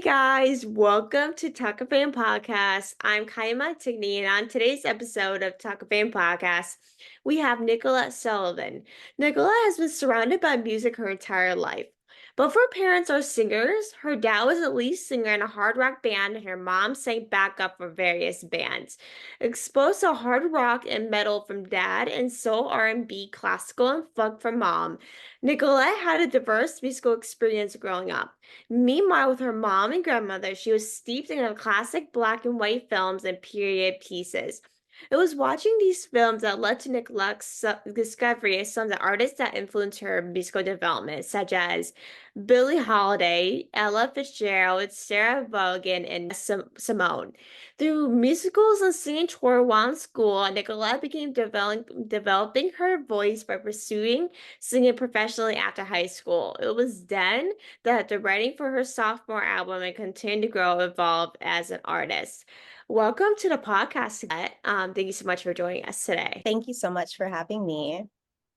Guys, welcome to Talk Fan Podcast. I'm Kaima Tigney, and on today's episode of Talk Fan Podcast, we have Nicollette Sullivan. Nicollette has been surrounded by music her entire life. Both her parents are singers. Her dad was a lead singer in a hard rock band, and her mom sang backup for various bands. Exposed to hard rock and metal from dad, and soul R&B, classical, and funk from mom, Nicollette had a diverse musical experience growing up. Meanwhile, with her mom and grandmother, she was steeped in classic black and white films and period pieces. It was watching these films that led to Nicolette's discovery of some of the artists that influenced her musical development, such as Billie Holiday, Ella Fitzgerald, Sarah Vaughan, and Simone. Through musicals and singing tour while in school, Nicollette began developing her voice by pursuing singing professionally after high school. It was then that the writing for her sophomore album and continued to grow and evolve as an artist. Welcome to the podcast, Nicolette. Thank you so much for joining us today. Thank you so much for having me.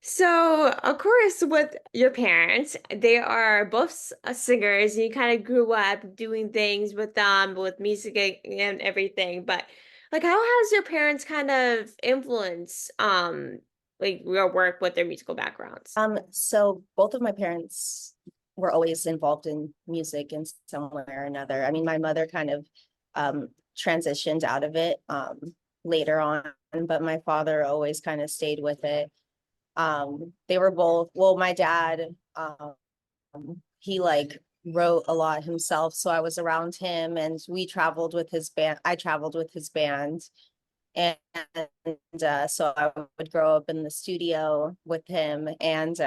So, of course, with your parents, they are both singers, and you kind of grew up doing things with them, with music and everything. But, like, how has your parents kind of influenced, like your work with their musical backgrounds? So both of my parents were always involved in music in some way or another. I mean, my mother kind of transitioned out of it later on, but my father always kind of stayed with it. They were both, well, my dad, he like wrote a lot himself, so I was around him and we traveled with his band. I traveled with his band. And so I would grow up in the studio with him, and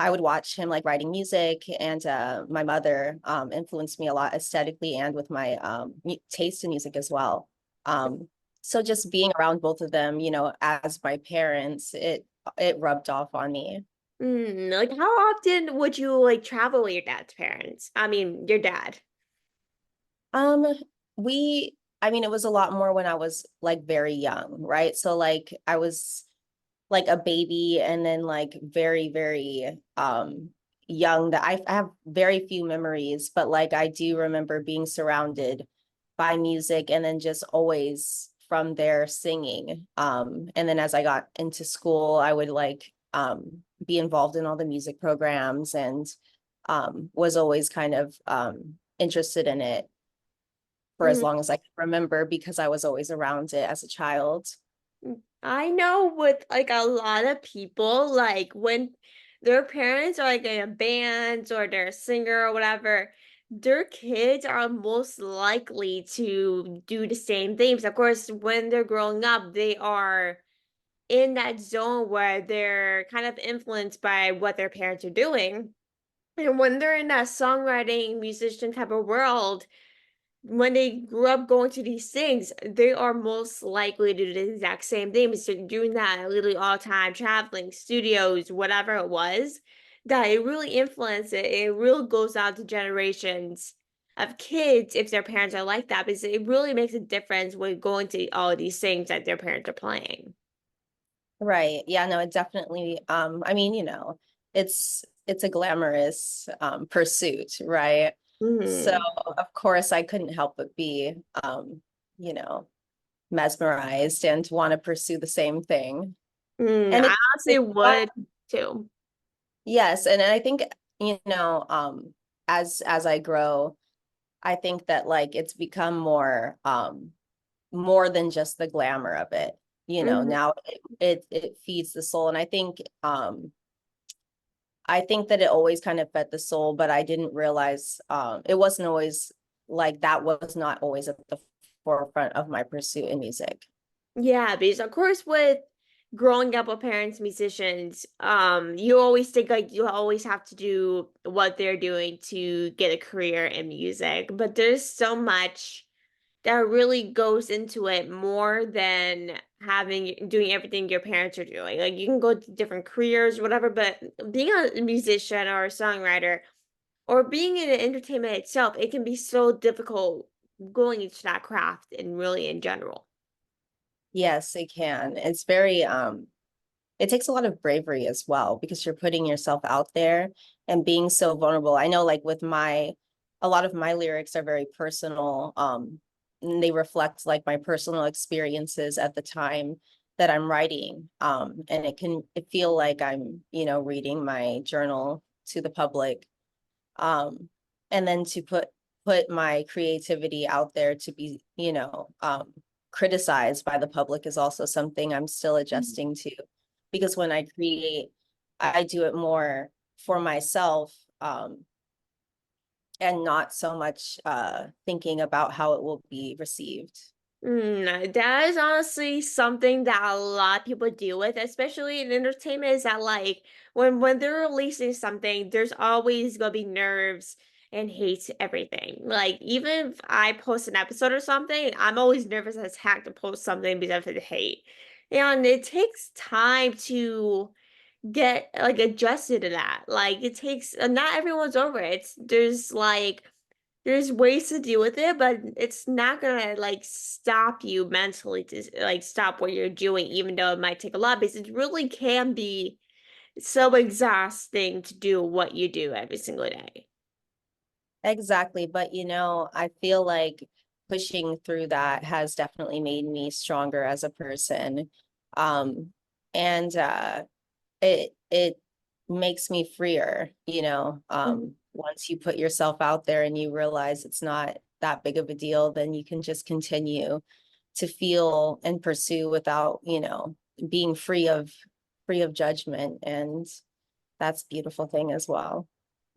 I would watch him like writing music. And my mother influenced me a lot aesthetically and with my taste in music as well. So just being around both of them, as my parents, it rubbed off on me. Like how often would you like travel with your dad's parents? I mean, your dad. Um, we, I mean, it was a lot more when I was like very young, right? So like I was like a baby and then like very, very young that I have very few memories, but like I do remember being surrounded by music and then just always from there singing. And then as I got into school, I would like be involved in all the music programs and was always kind of interested in it for as long as I can remember because I was always around it as a child. I know with like a lot of people, like when their parents are like in a band or they're a singer or whatever, their kids are most likely to do the same things. Of course, when they're growing up, they are in that zone where they're kind of influenced by what their parents are doing. And when they're in that songwriting, musician type of world, when they grew up going to these things, they are most likely to do the exact same thing. So doing that literally all the time, traveling, studios, whatever it was, that it really influenced it. It really goes out to generations of kids if their parents are like that, because it really makes a difference when going to all of these things that their parents are playing. Right. Yeah, no, it definitely I mean, it's a glamorous pursuit, right? So Hmm. of course I couldn't help but be you know, mesmerized and want to pursue the same thing. And I honestly it's would too. yes, and I think, as I grow, I think that like it's become more than just the glamour of it. Hmm. Now it feeds the soul. And I think that it always kind of fed the soul, but I didn't realize it wasn't always like that was not always at the forefront of my pursuit in music. Yeah, because of course with growing up with parents musicians, you always think like you always have to do what they're doing to get a career in music. But there's so much that really goes into it more than having doing everything your parents are doing. Like you can go to different careers, whatever, but being a musician or a songwriter or being in entertainment itself, it can be so difficult going into that craft and really in general. Yes, it can. It's very it takes a lot of bravery as well because you're putting yourself out there and being so vulnerable. I know like with my a lot of my lyrics are very personal. And they reflect like my personal experiences at the time that I'm writing. And it feel like I'm, reading my journal to the public. And then to put my creativity out there to be, criticized by the public is also something I'm still adjusting to. Because when I create, I do it more for myself, and not so much thinking about how it will be received. That is honestly something that a lot of people deal with, especially in entertainment, is that like when they're releasing something, there's always gonna be nerves and hate to everything. Like even if I post an episode or something, I'm always nervous as heck to post something because of the hate. And it takes time to get like adjusted to that. Like it takes not everyone's over it. There's ways to deal with it, but it's not gonna like stop you mentally to like stop what you're doing, even though it might take a lot, because it really can be so exhausting to do what you do every single day. Exactly. But I feel like pushing through that has definitely made me stronger as a person. And it makes me freer, Mhm. once you put yourself out there and you realize it's not that big of a deal, then you can just continue to feel and pursue without, being free of judgment. And that's a beautiful thing as well.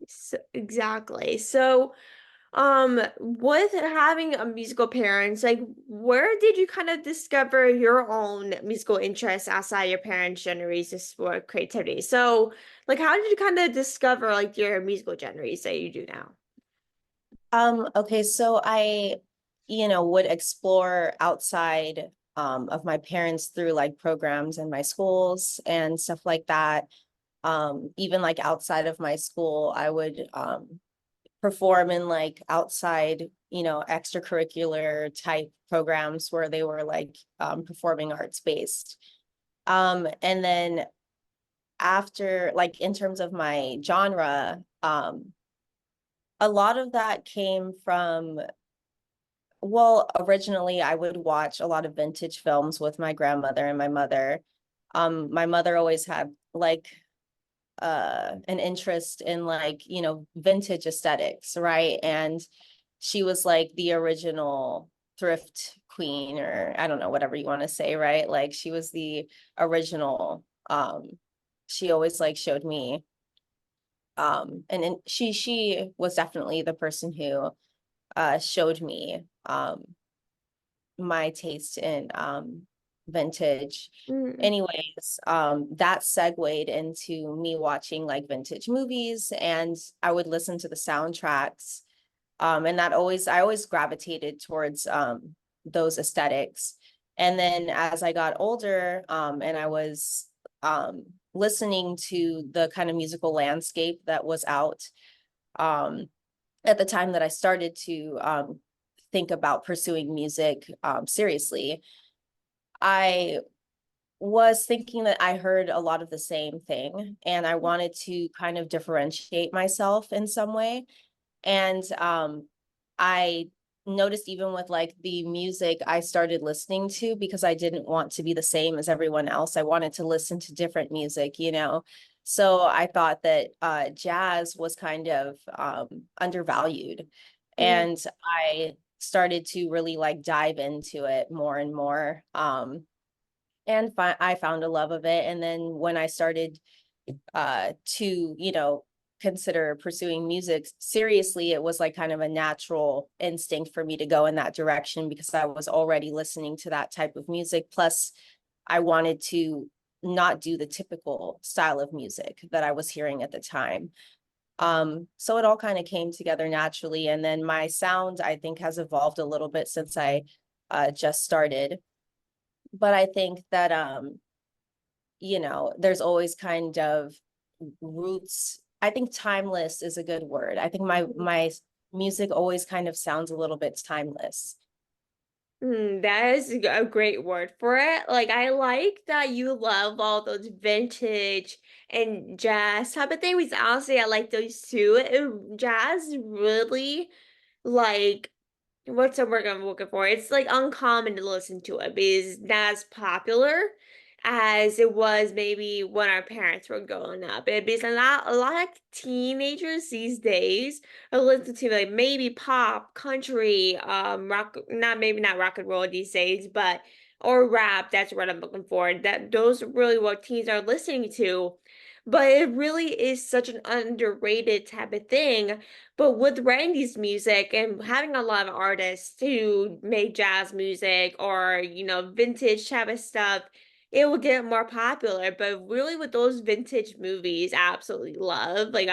So, exactly. So, with having a musical parents, like where did you kind of discover your own musical interests outside your parents' genres for creativity? So, like how did you kind of discover like your musical genres that you do now? Okay, so I, would explore outside of my parents through like programs in my schools and stuff like that. Even like outside of my school, I would perform in like outside, extracurricular type programs where they were like performing arts based. And then after, like in terms of my genre, a lot of that came from, well, originally I would watch a lot of vintage films with my grandmother and my mother. My mother always had like an interest in like, vintage aesthetics, right? And she was like the original thrift queen, or I don't know, whatever you want to say, right? Like she was the original. She always like showed me, and she was definitely the person who showed me my taste in vintage. Mm, Anyways, that segued into me watching like vintage movies, and I would listen to the soundtracks. And I always gravitated towards those aesthetics. And then as I got older, and I was listening to the kind of musical landscape that was out, um, at the time that I started to think about pursuing music seriously, I was thinking that I heard a lot of the same thing, and I wanted to kind of differentiate myself in some way. And I noticed even with like the music I started listening to, because I didn't want to be the same as everyone else. I wanted to listen to different music, So I thought that jazz was kind of undervalued. mm, And I started to really like dive into it more and more. And I found a love of it. And then when I started to, consider pursuing music seriously, it was like kind of a natural instinct for me to go in that direction because I was already listening to that type of music. Plus, I wanted to not do the typical style of music that I was hearing at the time. So it all kind of came together naturally. And then my sound, I think, has evolved a little bit since I just started. But I think that there's always kind of roots. I think timeless is a good word. I think my mm. my music always kind of sounds a little bit timeless. That is a great word for it. Like, I like that you love all those vintage and jazz type of things. Honestly, I like those too. Jazz really like what's the word I'm looking for? It's like uncommon to listen to it because not as popular as it was maybe when our parents were growing up. Because a lot of teenagers these days are listening to like maybe pop, country, rock, not maybe not rock and roll these days, but or rap. That's what I'm looking for. That those are really what teens are listening to. But it really is such an underrated type of thing. But with Randy's music and having a lot of artists who make jazz music or, vintage type of stuff, it will get more popular. But really with those vintage movies, I absolutely love. Like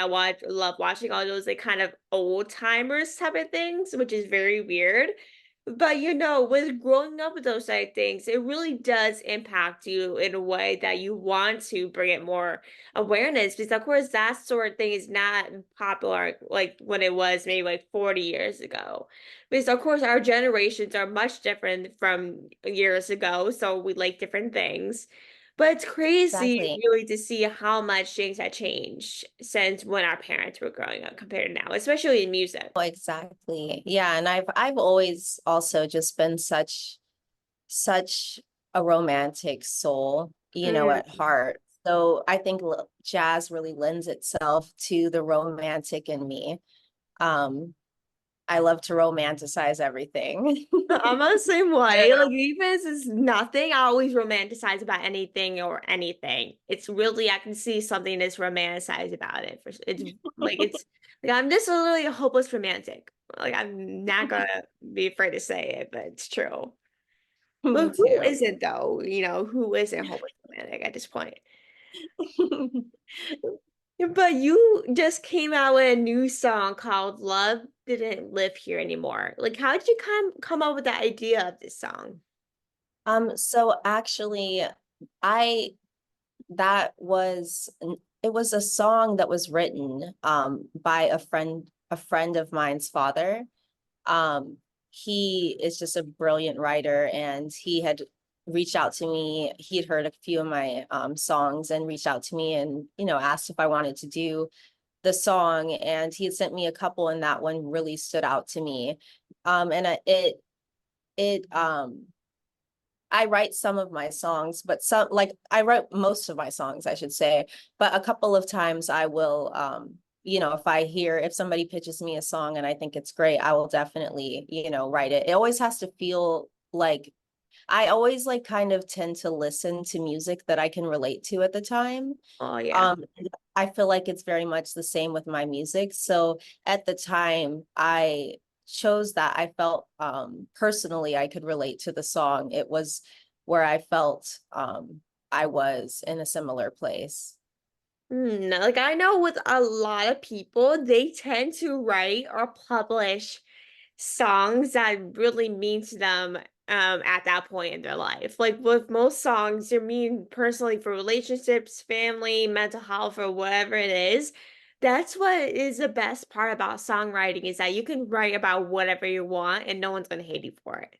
love watching all those like kind of old timers type of things, which is very weird. But with growing up with those type of things, it really does impact you in a way that you want to bring it more awareness because of course that sort of thing is not popular like when it was maybe like 40 years ago. Because of course our generations are much different from years ago, so we like different things. But it's crazy Exactly. really to see how much things have changed since when our parents were growing up compared to now, especially in music. Oh, exactly. Yeah, and I've always also just been such a romantic soul, Mm. at heart. So I think jazz really lends itself to the romantic in me. Um, I love to romanticize everything. I'm the same I don't way. know. Like even if it's nothing, I always romanticize about anything or anything. It's really I can see something that's romanticized about it. It's like I'm just literally a hopeless romantic. Like I'm not gonna be afraid to say it, but it's true. Me But who too. isn't though? Who isn't hopeless romantic at this point? But you just came out with a new song called Love Didn't Live Here Anymore. Like how did you come up with the idea of this song? So actually, I that was it was a song that was written by a friend of mine's father. Um, he is just a brilliant writer, and he had reached out to me. He had heard a few of my songs and reached out to me and, asked if I wanted to do the song. And he had sent me a couple, and that one really stood out to me. And it I write some of my songs, but some like I write most of my songs, I should say. But a couple of times I will, if somebody pitches me a song and I think it's great, I will definitely, write it. It always has to feel like I always like kind of tend to listen to music that I can relate to at the time. Oh yeah. I feel like it's very much the same with my music. So at the time I chose that, I felt personally I could relate to the song. It was where I felt I was in a similar place. Like I know with a lot of people, they tend to write or publish songs that really mean to them at that point in their life. Like with most songs, they mean personally for relationships, family, mental health, or whatever it is. That's what is the best part about songwriting is that you can write about whatever you want and no one's gonna hate you for it.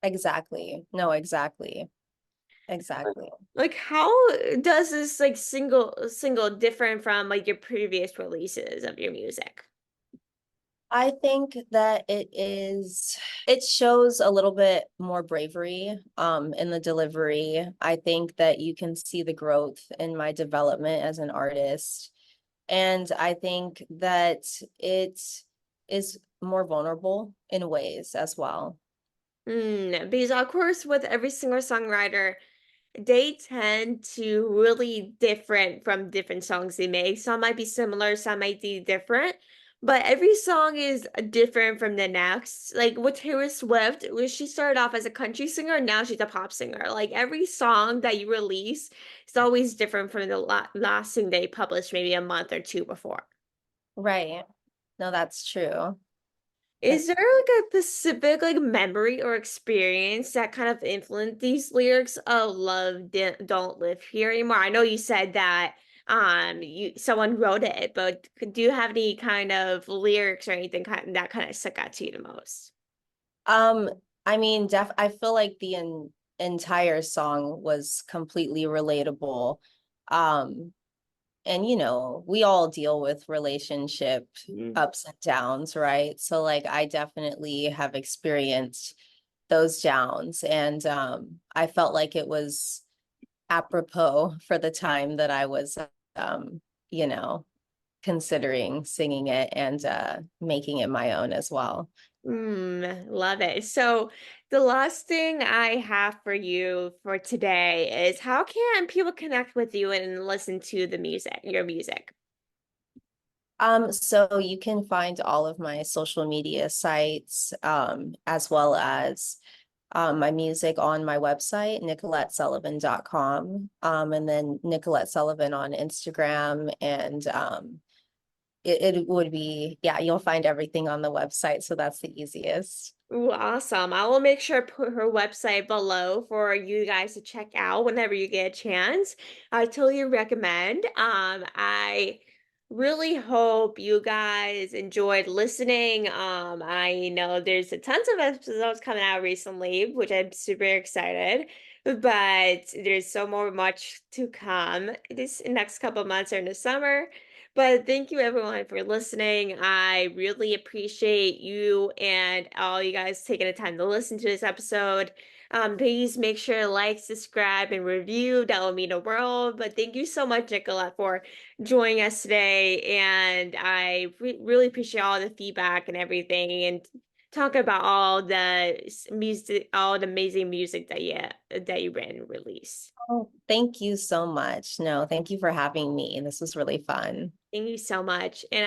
Exactly. No, exactly. Exactly. Like how does this like single different from like your previous releases of your music? I think that it shows a little bit more bravery in the delivery. I think that you can see the growth in my development as an artist. And I think that it is more vulnerable in ways as well. Because of course with every single songwriter, they tend to really different from different songs they make. Some might be similar, some might be different, but every song is different from the next. Like with Taylor Swift, where she started off as a country singer, now she's a pop singer. Like every song that you release is always different from the last thing they published maybe a month or two before. Right. No, that's true. Is there like a specific like memory or experience that kind of influenced these lyrics of don't live here anymore? I know you said that you someone wrote it, but do you have any kind of lyrics or anything that kind of stuck out to you the most? Um, I mean, I feel like the entire song was completely relatable. Um, and we all deal with relationship Mm. ups and downs, right? So like I definitely have experienced those downs, and I felt like it was apropos for the time that I was um, you know, considering singing it and making it my own as well. Love it. So, the last thing I have for you for today is how can people connect with you and listen to the music, your music? So you can find all of my social media sites, as well as my music on my website, NicoletteSullivan.com, and then Nicollette Sullivan on Instagram. And it would be, yeah, you'll find everything on the website. So that's the easiest. Ooh, awesome. I will make sure to put her website below for you guys to check out whenever you get a chance. I totally recommend. I really hope you guys enjoyed listening. I know there's a tons of episodes coming out recently, which I'm super excited, but there's so more much to come this next couple of months or in the summer. But thank you everyone for listening. I really appreciate you and all you guys taking the time to listen to this episode. Please make sure to like, subscribe, and review. That will mean the world. But thank you so much, Nicolette, for joining us today. And I really appreciate all the feedback and everything, and talk about all the music, all the amazing music that you ran and released. Oh, thank you so much. No, thank you for having me. This was really fun. Thank you so much. And